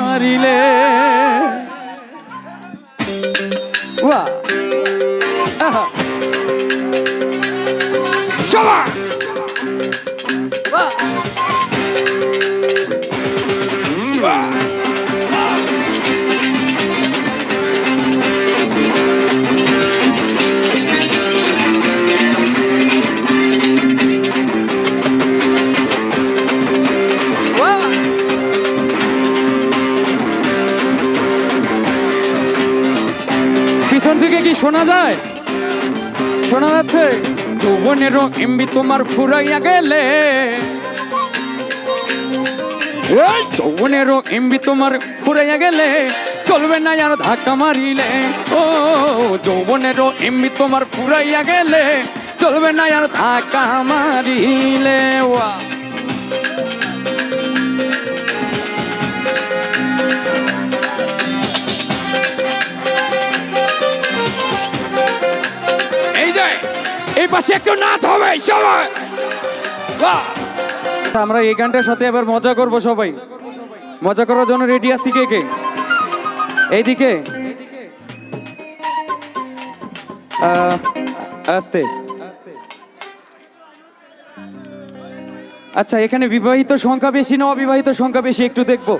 মারিলে ওয়া আহা শাবা ওয়া ওয়া পিছন থেকে কি শোনা যায়? শোনা যাচ্ছে? যৌবনেরও এমবি তোমার ফুরাইয়া গেলে, যৌবনেরও এমবি তোমার ফুরাইয়া গেলে চলবে না আর ধাক্কা মারিলে। ও যৌবনেরও এমবি তোমার ফুরাইয়া গেলে চলবে না আর ধাক্কা মারিলে। ওয়া এই পাশে একটু নাচ হবে সবাই। আমরা এই গানটার সাথে এবার মজা করব, সবাই মজা করার জন্য রেডি আছি কে কে? এইদিকে আস্তে। আচ্ছা, এখানে বিবাহিত সংখ্যা বেশি না অবিবাহিত সংখ্যা বেশি একটু দেখবো।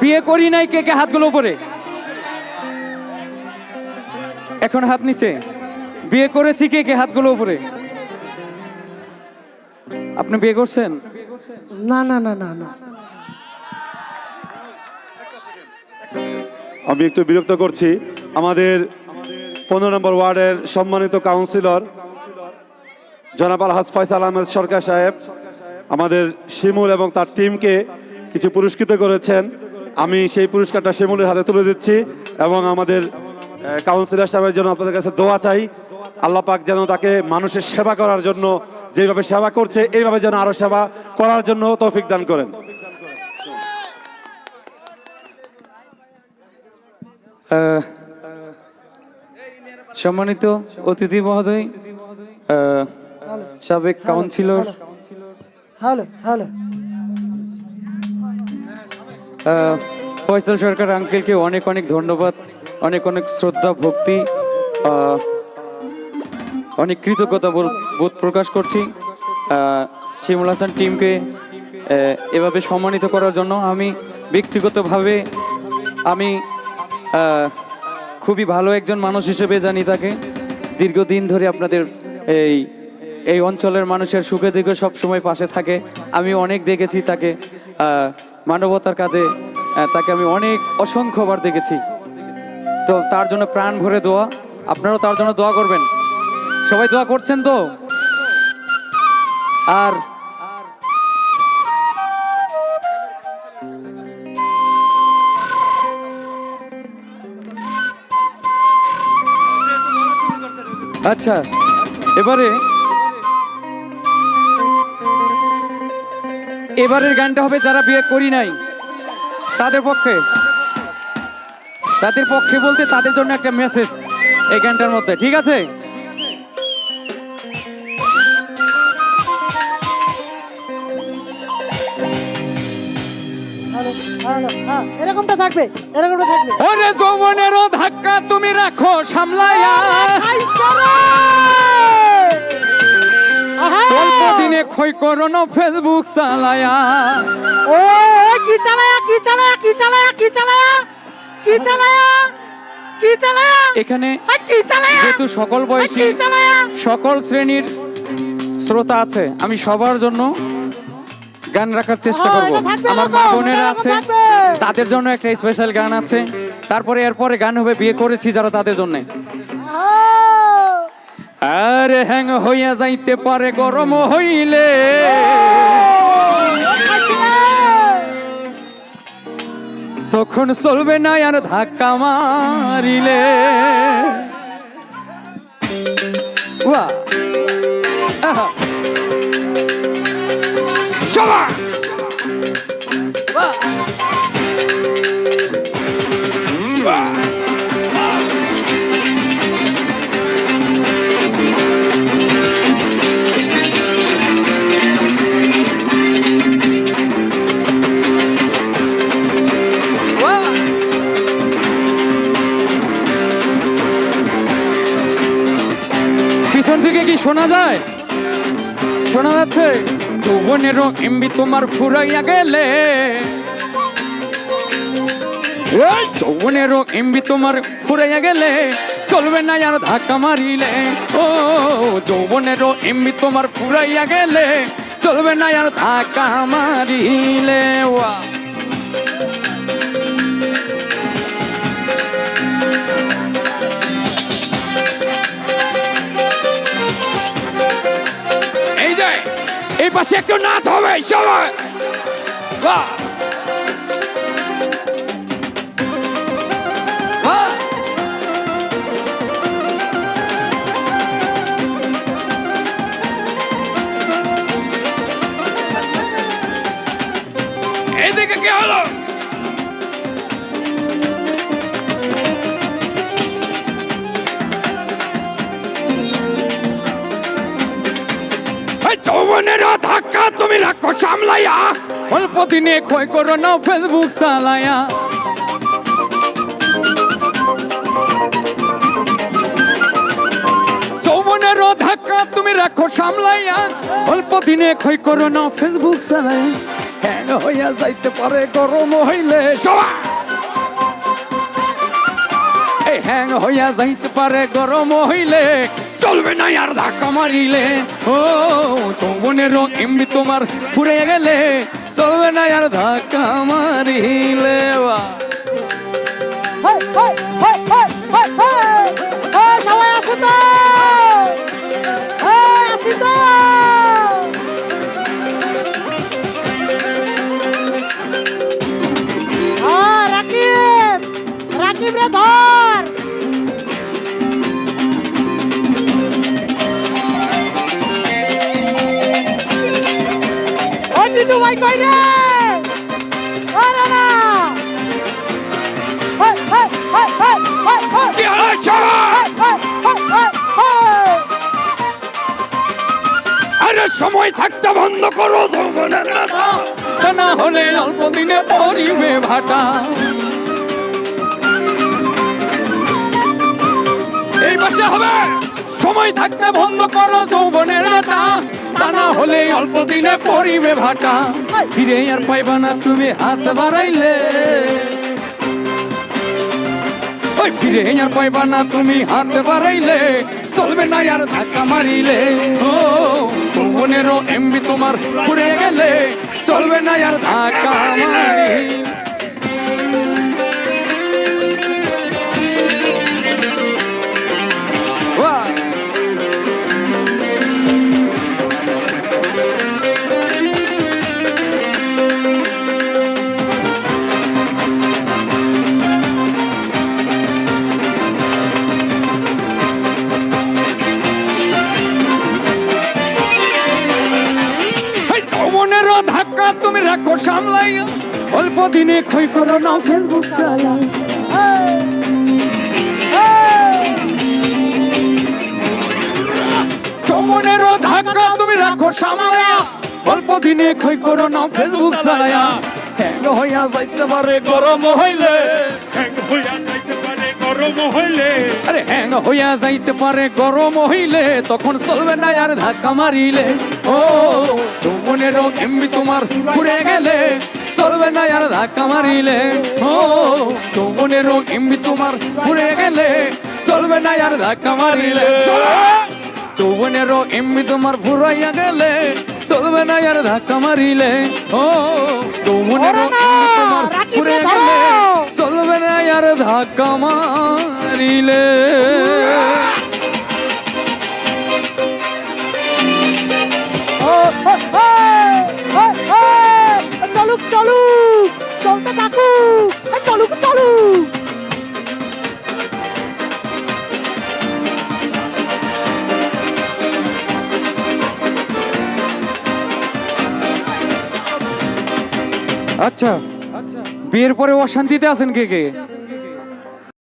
বিয়ে করি নাই কে কে? হাতগুলো উপরে। এখন হাত নিচে। বিয়ে করেছি কে কে? হাতগুলো উপরে। আপনি বিয়ে করছেন? না না না না না। আমি একটু বিরক্ত করছি আমাদের 15 নম্বর ওয়ার্ডের সম্মানিত কাউন্সিলর জনাব আলহাজ ফয়সাল আহমেদ সরকার সাহেব আমাদের শিমুল এবং তার টিমকে কিছু পুরস্কৃত করেছেন। আমি সেই পুরস্কারটা শিমুলের হাতে তুলে দিচ্ছি এবং আমাদের কাউন্সিলর সাহেবের জন্য আপনাদের কাছে দোয়া চাই। আল্লাহ পাক যেন তাকে মানুষের সেবা করার জন্য যেভাবে সেবা করছে এইভাবে যেন আরো সেবা করার জন্য তৌফিক দান করেন। সম্মানিত অতিথি মহোদয়, সাবেক কাউন্সিলর, হ্যালো হ্যালো, ফয়সাল সরকার আঙ্কেলকে অনেক অনেক ধন্যবাদ, অনেক অনেক শ্রদ্ধা ভক্তি, অনেক কৃতজ্ঞতা বোধ প্রকাশ করছি। শিমুল হাসান টিমকে এভাবে সম্মানিত করার জন্য আমি ব্যক্তিগতভাবে আমি খুবই ভালো একজন মানুষ হিসেবে জানি তাকে। দীর্ঘদিন ধরে আপনাদের এই অঞ্চলের মানুষের সুখে দুঃখে সবসময় পাশে থাকে। আমি অনেক দেখেছি তাকে মানবতার কাজে, তাকে আমি অনেক অসংখ্যবার দেখেছি। তো তার জন্য প্রাণ ভরে দোয়া, আপনারাও তার জন্য দোয়া করবেন। সবাই দোয়া করছেন তো? আর আচ্ছা, এবারের গানটা হবে যারা বিয়ে করি নাই তাদের পক্ষে বলতে তাদের জন্য একটা মেসেজ এই গানটার মধ্যে, ঠিক আছে? এরকমটা থাকবে, এরকমটা থাকবে। ওরে যৌবনেরও ধাক্কা তুমি রাখো সামলায়া, অল্প দিনে ক্ষয় করো না ফেসবুক চালায়া। ও কি চালায়া কি চালায়া কি চালায়া কি চালায়া কি চালায়া কি চালায়া? এখানে কি চালায়া? যেহেতু সকল বয়সী সকল শ্রেণীর শ্রোতা আছে, আমি সবার জন্য গান রাখার চেষ্টা করব। আমার মা বোনেরা আছে, তাদের জন্য একটা স্পেশাল গান আছে। তারপরে এরপরে গান হবে বিয়ে করেছি যারা, তাদের জন্য। আরে হ্যাং হইয়া যাইতে পারে গরম হইলে, তখন চলবে না আর ধাক্কা মারিলে। ওয়া আহা শাবা ওয়া ওয়া শোনা যায়? শোনা যাচ্ছে? যৌবনেরও এমবি তোমার ফুরাইয়া গেলে, এই যৌবনেরও এমবি তোমার ফুরাইয়া গেলে চলবে না আর ধাক্কা মারিলে। ও যৌবনেরও এমবি তোমার ফুরাইয়া গেলে চলবে না আর ধাক্কা মারিলে। ওয়া এই যে এই পাশে একটু নাচ হবে সবাই। বাহ বাহ। এইদিকে কি হলো? যৌবনের ধাক্কা তুমি রাখো সামলাইয়া, অল্প দিনে ক্ষয় করো না ফেসবুক চালাইয়া। যৌবনের ধাক্কা তুমি রাখো সামলাইয়া, অল্প দিনে ক্ষয় করো না ফেসবুক চালাইয়া। হ্যাং হইয়া যাইতে পারে গরম হইলে সবাই, এই হ্যাং হইয়া যাইতে পারে গরম হইলে চলবে না আর ধাক্কা মারিলে। ও যৌবনের এমবি তোমার ফুরে গেলে চলবে না আর ধাক্কা মারিলে। সবাই আছে তো? আছি তো? রাকিব, রাকিব রে ধর। টিটু ভাই কই রে? আরে না, কি হলো সবাই? আরে সময় থাকতে বন্ধ করো যৌবনের নেশা, তা না হলে অল্প দিনে পরিবে ভাটা। এই পাশে হবে, সময় থাকতে বন্ধ করো যৌবনের নেশা, তা না হলে অল্প দিনে পরিবে ভাটা। ফিরে আর পাইবা না তুমি হাত বাড়াইলে, ওই ফিরে আর পাইবা না তুমি হাত বাড়াইলে চলবে না আর ধাক্কা মারিলে। ও যৌবনেরও এমবি তোমার পুড়ে গেলে চলবে না আর ধাক্কা মারিলে। ধাক্কা তুমি রাখো সামলাইয়া, অল্প দিনে ক্ষয় করো না ফেসবুক চালাই। যৌবনেরও ধাক্কা তুমি রাখো সামলাইয়া, অল্প দিনে ক্ষয় করো না ফেসবুক চালাইয়া। হ্যাং হইয়া যাইতে পারে গরম হইলে, হ্যাং হইয়া যাইতে পারে গরম হইলে, আরে হ্যাং হইয়া যাইতে পারে গরম হইলে তখন চলবে না আর ধাক্কা মারিলে। ও যৌবনেরও এমবি তোমার পুড়ে গেলে চলবে না আর ধাক্কা মারিলে। ও যৌবনেরও এমবি তোমার পুড়ে গেলে চলবে না আর ধাক্কা মারিলে। যৌবনেরও এমবি তোমার ফুরাইয়া গেলে চলবে না আর ধাক্কা মারিলে। ও যৌবনেরও এমবি তোমার পুড়ে গেলে চলবে না আর ধাক্কা মারিলে। চলুক চলুক, চলতে থাকুক, চলুক চলুক। আচ্ছা, বিয়ের পরে অশান্তিতে আছেন কে কে?